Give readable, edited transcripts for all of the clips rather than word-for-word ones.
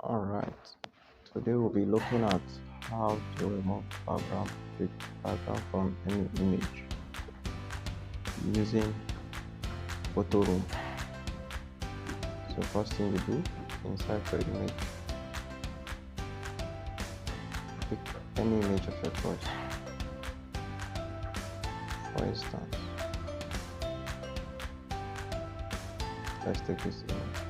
Alright, today we'll be looking at how to remove background from any image using photo room. So first thing you do, inside your image, pick any image of your choice. For instance, let's take this image.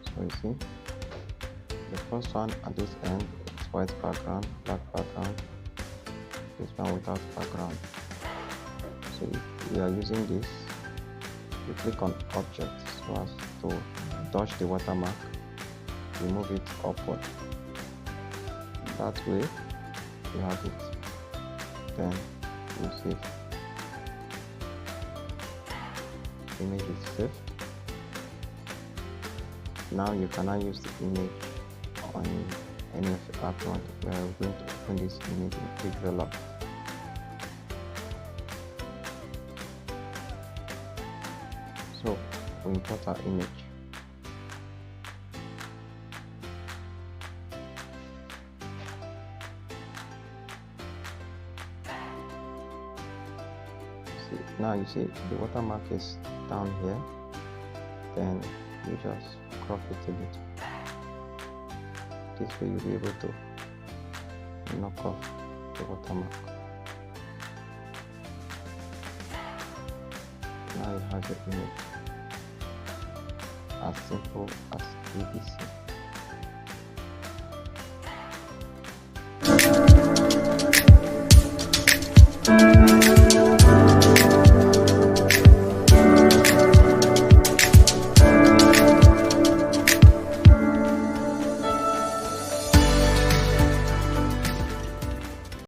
So you see, the first one at this end is white background, black background, this one without background. So if we are using this, you click on object so as to touch the watermark, remove it upward. That way you have it. Then you save. Image is saved. Now you cannot use the image on any of the apps. We are going to open this image in Pixel. So we import our image. Now you see the watermark is down here. Then you just crop it a bit. This way you'll be able to knock off the watermark. Now you have the image as simple as ABC.